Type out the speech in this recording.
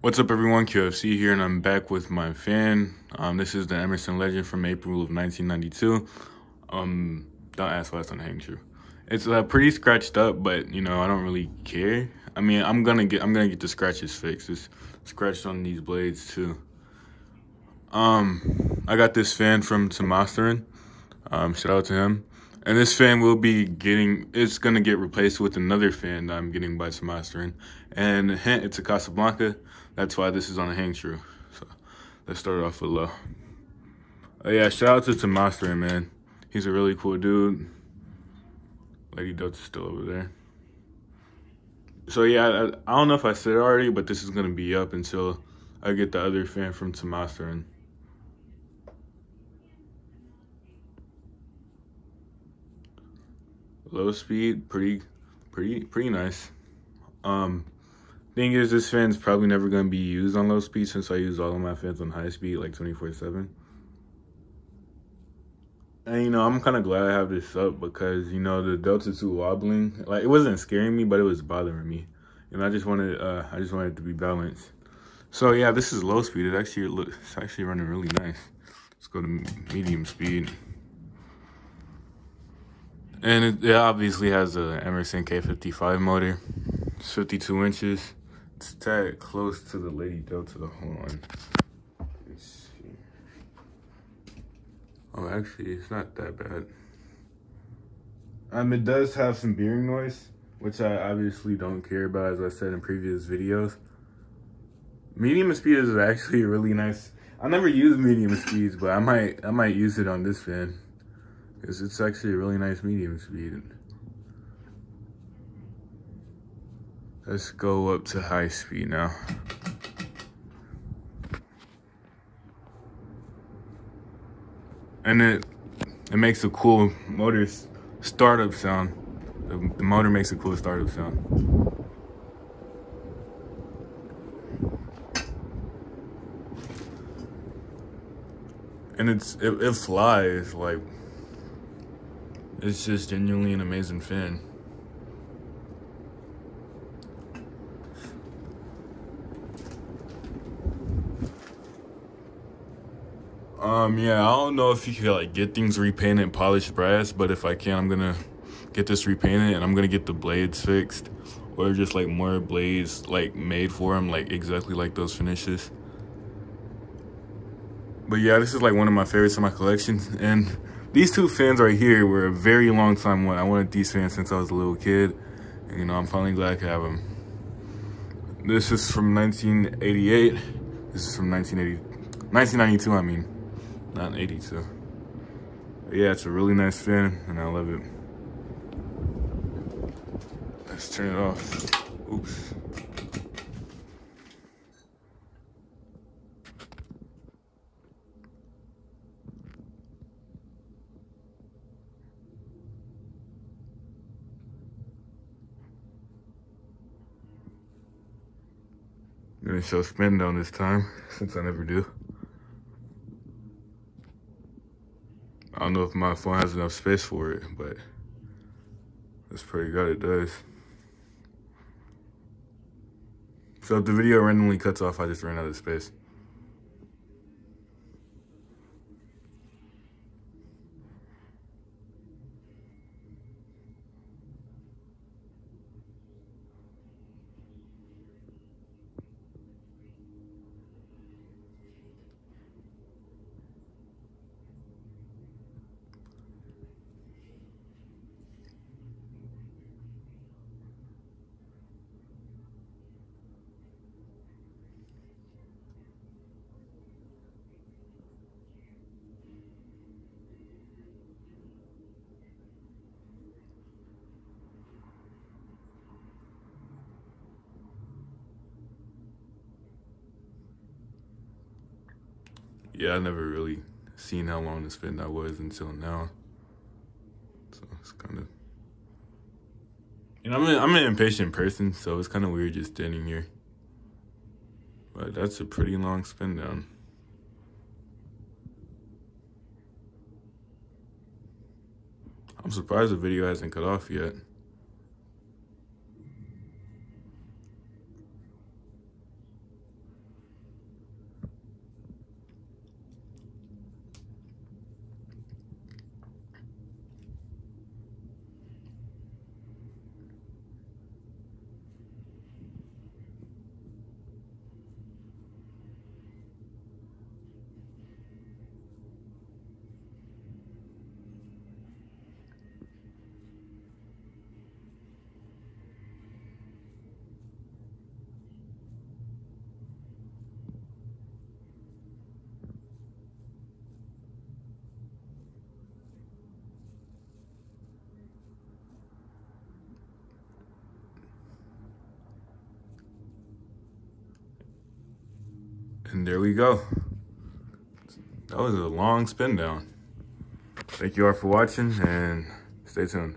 What's up, everyone? QFC here, and I'm back with my fan. This is the Emerson Legend from April of 1992. Don't ask why it's on hang true. It's pretty scratched up, but I don't really care. I mean, I'm gonna get the scratches fixed. It's scratched on these blades too. I got this fan from Tomaserin. Shout out to him. And this fan it's gonna get replaced with another fan that I'm getting by Tomaserin. And hint, it's a Casablanca. That's why this is on a hang true. So let's start off with low. Yeah, shout out to Tomaserin, man. He's a really cool dude. Lady Delta's still over there. So yeah, I don't know if I said it already, but this is gonna be up until I get the other fan from Tomaserin. Low speed, pretty nice. Thing is, this fan's probably never gonna be used on low speed since I use all of my fans on high speed, like 24/7. And I'm kind of glad I have this up because the Delta 2 wobbling, like it wasn't scaring me, but it was bothering me. I just wanted it to be balanced. So yeah, this is low speed. It's actually running really nice. Let's go to medium speed. And it obviously has a Emerson K55 motor. It's 52 inches. It's tad close to the Lady Delta. Hold on. Let's see. Oh, actually, it's not that bad. It does have some bearing noise, which I obviously don't care about, as I said in previous videos. Medium speed is actually really nice. I never use medium speeds, but I might use it on this fan because it's actually a really nice medium speed. Let's go up to high speed now. And it makes a cool motor startup sound. The motor makes a cool startup sound. And it flies, like, it's just genuinely an amazing fan. Yeah, I don't know if you can like get things repainted, polished brass, but if I can, I'm gonna get this repainted and I'm gonna get the blades fixed, or just like more blades like made for them, like exactly like those finishes. But yeah, this is like one of my favorites in my collection, and these two fans right here were a very long time. I wanted these fans since I was a little kid, and I'm finally glad I could have them. This is from 1988. This is from 1992, I mean. Not 82. But yeah, it's a really nice fan, and I love it. Let's turn it off. Oops. I'm gonna show spin down this time, since I never do. I don't know if my phone has enough space for it, but it's pretty good, it does. So if the video randomly cuts off, I just ran out of space. Yeah, I never really seen how long the spin that was until now. So it's kind of, I'm an impatient person, so it's kind of weird just standing here. But that's a pretty long spin down. I'm surprised the video hasn't cut off yet. And there we go. That was a long spin down. Thank you all for watching, and stay tuned.